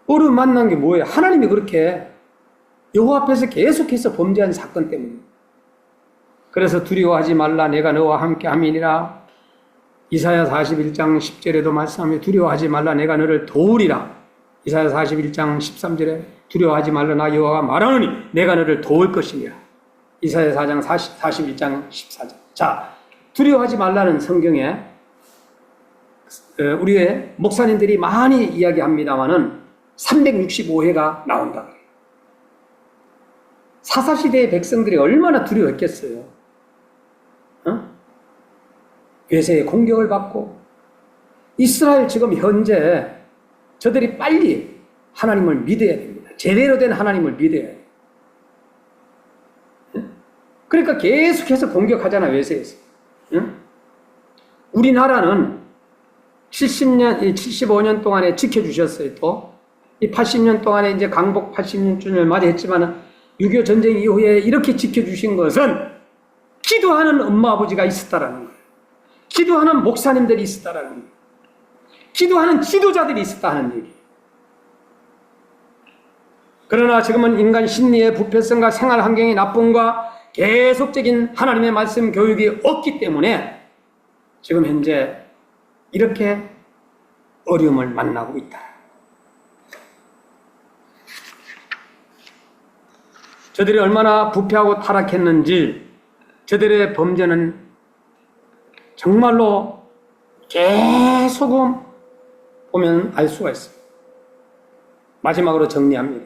어려움 만난 게 뭐예요? 하나님이 그렇게 여호와 앞에서 계속해서 범죄한 사건 때문에. 그래서 두려워하지 말라, 내가 너와 함께 함이니라. 이사야 41장 10절에도 말씀하며 두려워하지 말라, 내가 너를 도우리라. 이사야 41장 13절에 두려워하지 말라, 나 여호와가 말하노니 내가 너를 도울 것이니라. 이사야 4장 41장 14절. 자, 두려워하지 말라는 성경에 우리의 목사님들이 많이 이야기합니다마는 365회가 나온다. 사사시대의 백성들이 얼마나 두려워했겠어요. 외세의 공격을 받고. 이스라엘 지금 현재 저들이 빨리 하나님을 믿어야 됩니다. 제대로 된 하나님을 믿어야 돼요. 그러니까 계속해서 공격하잖아, 외세에서. 우리나라는 75년 동안에 지켜주셨어요. 또 이 80년 동안에 이제 강복 80년쯤을 맞이했지만 6.25 전쟁 이후에 이렇게 지켜주신 것은 기도하는 엄마 아버지가 있었다라는 거예요. 기도하는 목사님들이 있었다라는 거예요. 기도하는 지도자들이 있었다 하는 얘기예요. 그러나 지금은 인간 심리의 부패성과 생활 환경의 나쁨과 계속적인 하나님의 말씀 교육이 없기 때문에 지금 현재 이렇게 어려움을 만나고 있다. 저들이 얼마나 부패하고 타락했는지 저들의 범죄는 정말로 계속 보면 알 수가 있어요. 마지막으로 정리합니다.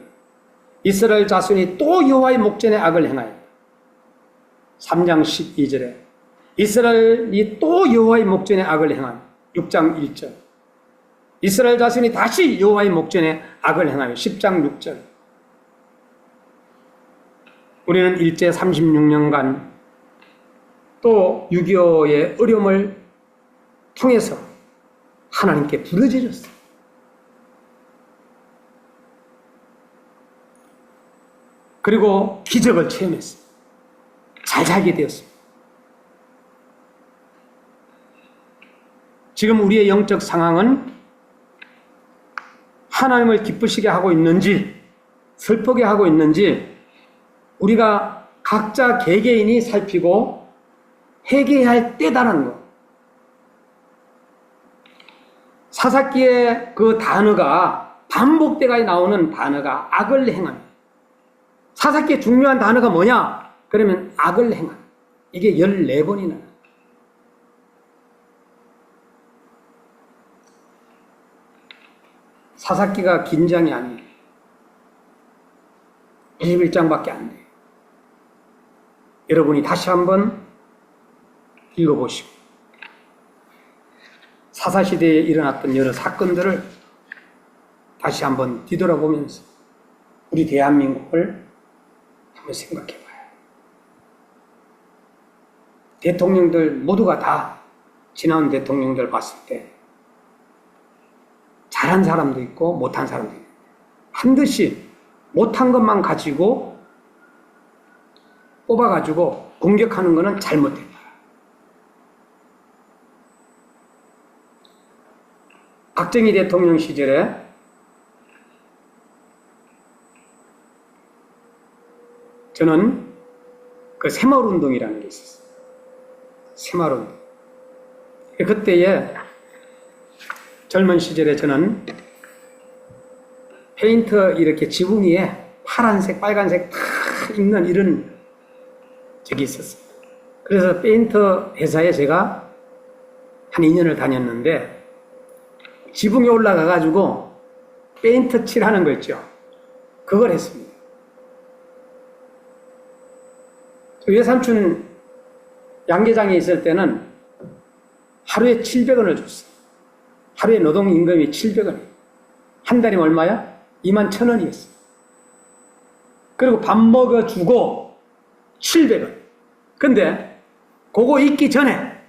이스라엘 자손이 또 여호와의 목전에 악을 행하여 3장 12절에 이스라엘이 또 여호와의 목전에 악을 행하여 6장 1절 이스라엘 자손이 다시 여호와의 목전에 악을 행하여 10장 6절 우리는 일제 36년간 또 6.25의 어려움을 통해서 하나님께 부르짖었어요. 그리고 기적을 체험했어요. 잘 살게 되었습니다. 지금 우리의 영적 상황은 하나님을 기쁘시게 하고 있는지 슬프게 하고 있는지 우리가 각자 개개인이 살피고 회개해야 할 때다라는 것. 사사기의 그 단어가 반복되가 나오는 단어가 악을 행한. 사사기의 중요한 단어가 뭐냐? 그러면 악을 행한. 이게 14번이나. 사사기가 긴장이 아니에요. 21장밖에 안 돼요. 여러분이 다시 한번 읽어보시고 사사시대에 일어났던 여러 사건들을 다시 한번 뒤돌아보면서 우리 대한민국을 한번 생각해 봐요. 대통령들 모두가 다 지나온 대통령들 봤을 때 잘한 사람도 있고 못한 사람도 있고 반드시 못한 것만 가지고 뽑아가지고 공격하는 것은 잘못됐다. 박정희 대통령 시절에 저는 그 새마을운동이라는 게 있었어요. 새마을운동. 그때에 젊은 시절에 저는 페인트 이렇게 지붕 위에 파란색, 빨간색 다 있는 이런 적이 있었어요. 그래서 페인트 회사에 제가 한 2년을 다녔는데 지붕에 올라가가지고 페인트 칠하는 거 있죠. 그걸 했습니다. 외삼촌 양계장에 있을 때는 하루에 700원을 줬어요. 하루에 노동임금이 700원. 한 달이면 얼마야? 21,000원이었어요. 그리고 밥 먹어주고 700원. 근데 그거 있기 전에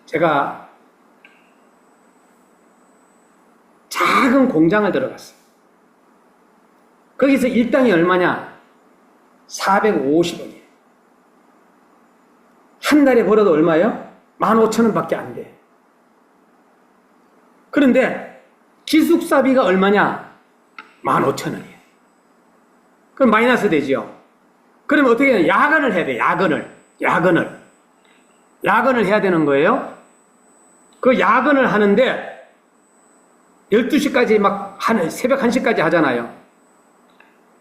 제가 작은 공장을 들어갔어요. 거기서 일당이 얼마냐? 450원이에요. 한 달에 벌어도 얼마예요? 15,000원 밖에 안 돼. 그런데 기숙사비가 얼마냐? 15,000원이에요. 그럼 마이너스 되죠. 그러면 어떻게 해야 돼? 야근을 해야 돼. 야근을 해야 되는 거예요. 그 야근을 하는데 12시까지 막 하는, 새벽 1시까지 하잖아요.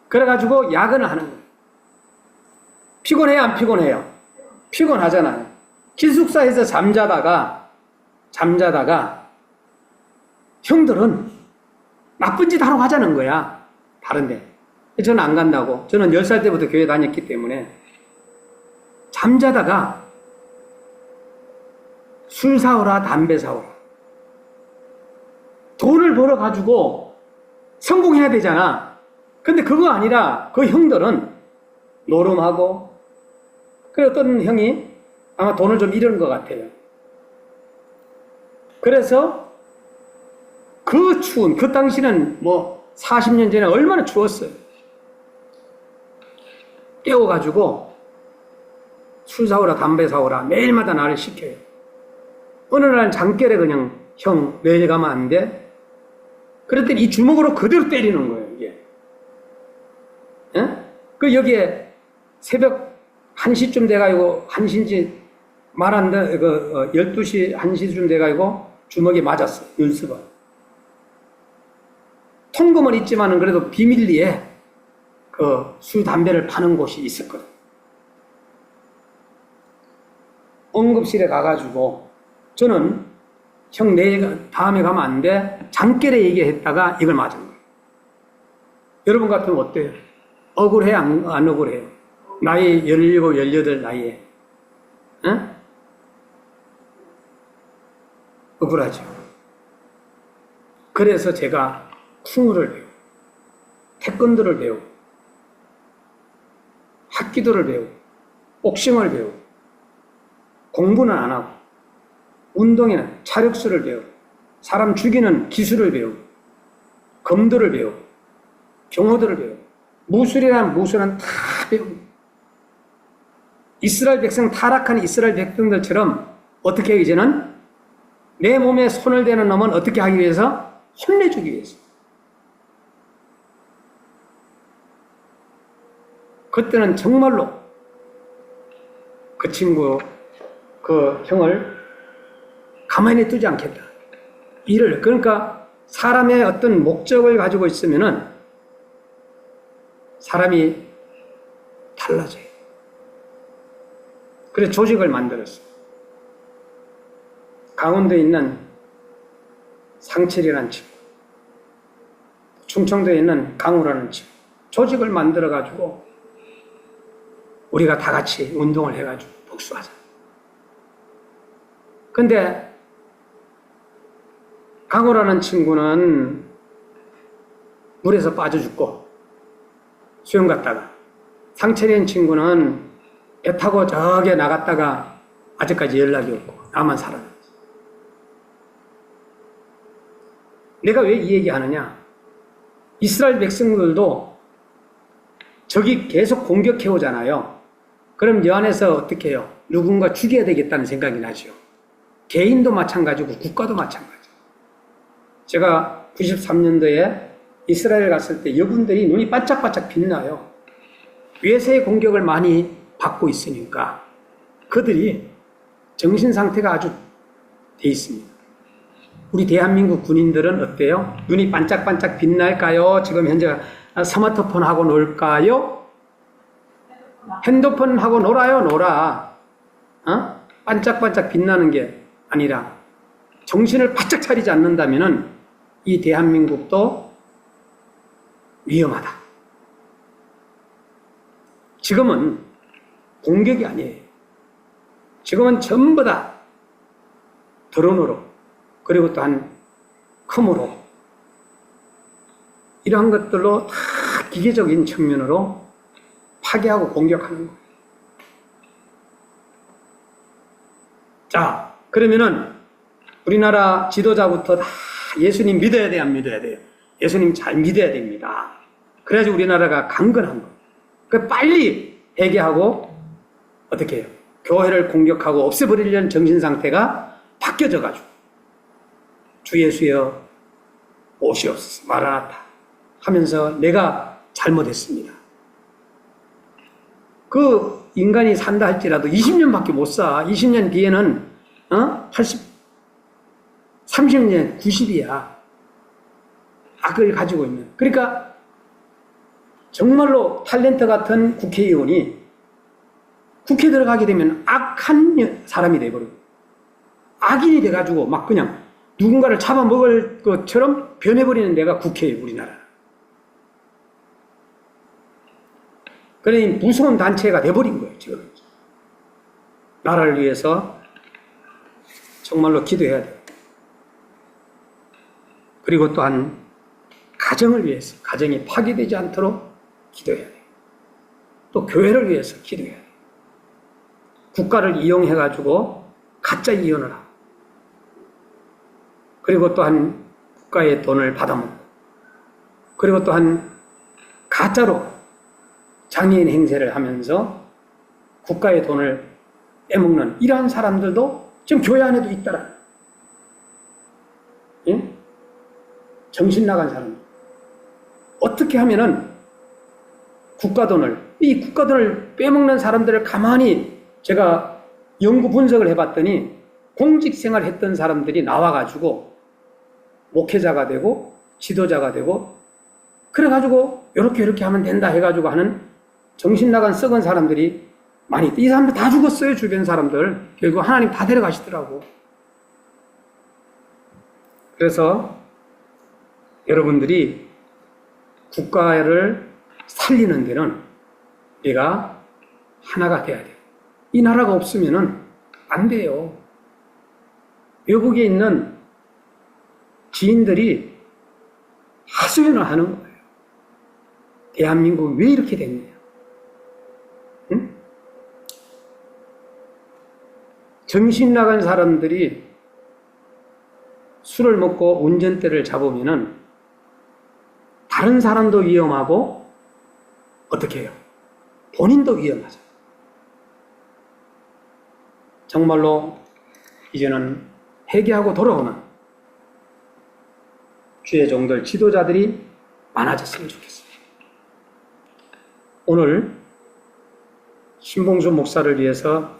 그래가지고 야근을 하는 거예요. 피곤해요, 안 피곤해요? 피곤하잖아요. 기숙사에서 잠자다가 형들은 나쁜 짓 하러 가자는 거야. 다른데. 저는 안 간다고. 저는 10살 때부터 교회 다녔기 때문에 잠자다가 술 사오라, 담배 사오라. 돈을 벌어가지고 성공해야 되잖아. 근데 그거 아니라 그 형들은 노름하고, 그래 어떤 형이 아마 돈을 좀 잃은 것 같아요. 그래서 그 추운, 그 당시는 뭐 40년 전에 얼마나 추웠어요. 깨워가지고 술 사오라, 담배 사오라 매일마다 나를 시켜요. 어느 날 잠결에 그냥 형 내일 가면 안 돼? 그랬더니 이 주먹으로 그대로 때리는 거예요, 이게. 예? 그 여기에 새벽 1시쯤 돼가지고 1시인지 말한다, 12시, 1시쯤 돼가지고 주먹이 맞았어요, 눈썹을. 통금은 있지만은 그래도 비밀리에 그 술, 담배를 파는 곳이 있었거든. 응급실에 가가지고 저는 형 내일 다음에 가면 안 돼. 잠결에 얘기했다가 이걸 맞은 거예요. 여러분 같으면 어때요? 억울해? 안 억울해요? 나이 17, 18 나이에. 응? 억울하죠. 그래서 제가 쿵우를 배우고 태권도를 배우고 합기도를 배우고 복싱을 배우고 공부는 안 하고 운동에는 차력술을 배우고 사람 죽이는 기술을 배우고 검도를 배우고 경호도를 배우고 무술이란 무술은 다 배우고 이스라엘 백성, 타락한 이스라엘 백성들처럼 어떻게 해요? 이제는 내 몸에 손을 대는 놈은 어떻게 하기 위해서? 혼내주기 위해서. 그때는 정말로 그 친구, 그 형을 가만히 두지 않겠다. 그러니까 사람의 어떤 목적을 가지고 있으면은 사람이 달라져요. 그래서 조직을 만들었어요. 강원도에 있는 상철이라는 친구. 충청도에 있는 강우라는 조직을 만들어가지고 우리가 다 같이 운동을 해가지고 복수하자. 근데 강우라는 친구는 물에서 빠져 죽고 수영 갔다가, 상철이라는 친구는 배 타고 저기 나갔다가 아직까지 연락이 없고 나만 살아났지. 내가 왜 이 얘기하느냐? 이스라엘 백성들도 적이 계속 공격해 오잖아요. 그럼 여 안에서 어떻게 해요? 누군가 죽여야 되겠다는 생각이 나죠. 개인도 마찬가지고 국가도 마찬가지. 제가 93년도에 이스라엘 갔을 때 여군들이 눈이 반짝반짝 빛나요. 외세의 공격을 많이 받고 있으니까 그들이 정신 상태가 아주 돼 있습니다. 우리 대한민국 군인들은 어때요? 눈이 반짝반짝 빛날까요? 지금 현재 스마트폰 하고 놀까요? 핸드폰 하고 놀아요, 놀아. 반짝반짝 빛나는 게 아니라 정신을 바짝 차리지 않는다면은 이 대한민국도 위험하다. 지금은 공격이 아니에요. 지금은 전부 다 드론으로, 그리고 또한 컴으로, 이러한 것들로 다 기계적인 측면으로 파괴하고 공격하는 거예요. 자, 그러면은 우리나라 지도자부터 다 예수님 믿어야 돼요, 안 믿어야 돼요? 예수님 잘 믿어야 됩니다. 그래야지 우리나라가 강건한 거예요. 그 빨리 회개하고 어떻게 해요? 교회를 공격하고 없애버리려는 정신상태가 바뀌어져가지고 주 예수여 오시옵소서 마라나타 하면서 내가 잘못했습니다. 그 인간이 산다 할지라도 20년밖에 못 사. 20년 뒤에는 30년 90이야. 악을 가지고 있는. 그러니까 정말로 탤런트 같은 국회의원이 국회 들어가게 되면 악한 사람이 돼버리고 악인이 돼가지고 막 그냥 누군가를 잡아먹을 것처럼 변해버리는 데가 국회예요, 우리나라. 그러니 무서운 단체가 돼버린 거예요, 지금. 나라를 위해서 정말로 기도해야 돼요. 그리고 또한 가정을 위해서, 가정이 파괴되지 않도록 기도해야 돼요. 또 교회를 위해서 기도해야 돼요. 국가를 이용해가지고 가짜 이혼을 하고, 그리고 또한 국가의 돈을 받아먹고, 그리고 또한 가짜로 장애인 행세를 하면서 국가의 돈을 빼먹는 이러한 사람들도 지금 교회 안에도 있더라. 예? 정신 나간 사람. 어떻게 하면은 국가 돈을, 이 국가 돈을 빼먹는 사람들을 가만히 제가 연구 분석을 해봤더니 공직 생활 했던 사람들이 나와가지고 목회자가 되고 지도자가 되고 그래가지고 이렇게 하면 된다 해가지고 하는 정신 나간 썩은 사람들이 많이 있다. 이 사람들 다 죽었어요, 주변 사람들. 결국 하나님 다 데려가시더라고. 그래서 여러분들이 국가를 살리는 데는 우리가 하나가 돼야 돼요. 이 나라가 없으면은 안 돼요. 외국에 있는 지인들이 하소연을 하는 거예요. 대한민국이 왜 이렇게 됐냐. 응? 정신 나간 사람들이 술을 먹고 운전대를 잡으면은 다른 사람도 위험하고 어떻게 해요? 본인도 위험하죠. 정말로 이제는 회개하고 돌아오는 주의 종들, 지도자들이 많아졌으면 좋겠습니다. 오늘 신봉수 목사를 위해서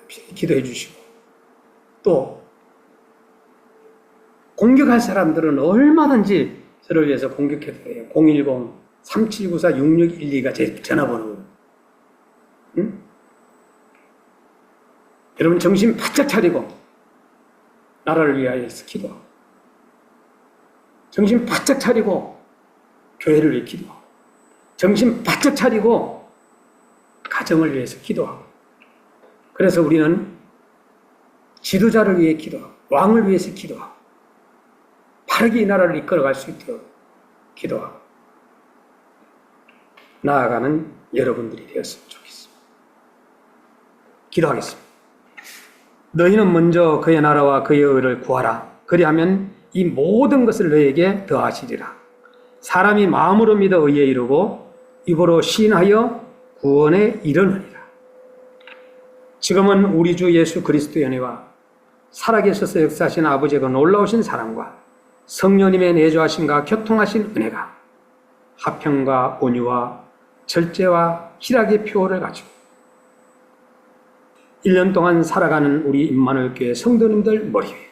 기도해 주시고, 또 공격할 사람들은 얼마든지 저를 위해서 공격해도 돼요. 010-3794-6612가 제 전화번호예요. 응? 여러분 정신 바짝 차리고 나라를 위하여서 기도하고, 정신 바짝 차리고 교회를 위해 기도하고, 정신 바짝 차리고 가정을 위해서 기도하고, 그래서 우리는 지도자를 위해 기도하고, 왕을 위해서 기도하고, 바르게 이 나라를 이끌어갈 수 있도록 기도하고 나아가는 여러분들이 되었으면 좋겠습니다. 기도하겠습니다. 너희는 먼저 그의 나라와 그의 의를 구하라. 그리하면 이 모든 것을 너희에게 더하시리라. 사람이 마음으로 믿어 의에 이르고 입으로 시인하여 구원에 이르느니라. 지금은 우리 주 예수 그리스도의 은혜와 살아계셔서 역사하신 아버지의 그 놀라우신 사랑과 성령님의 내주하심과 교통하신 은혜가 화평과 온유와 절제와 희락의 표를 가지고 1년 동안 살아가는 우리 임마누엘 교회 성도님들 머리 위에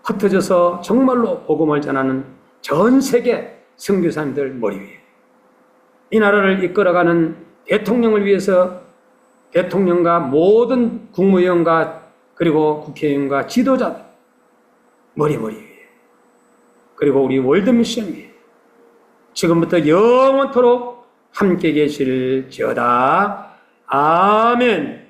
흩어져서 정말로 복음을 전하는 전 세계 선교사님들 머리 위에 이 나라를 이끌어가는 대통령을 위해서 대통령과 모든 국무위원과 그리고 국회의원과 지도자들 머리 위에 그리고 우리 월드미션 위에 지금부터 영원토록 함께 계실지어다. 아멘.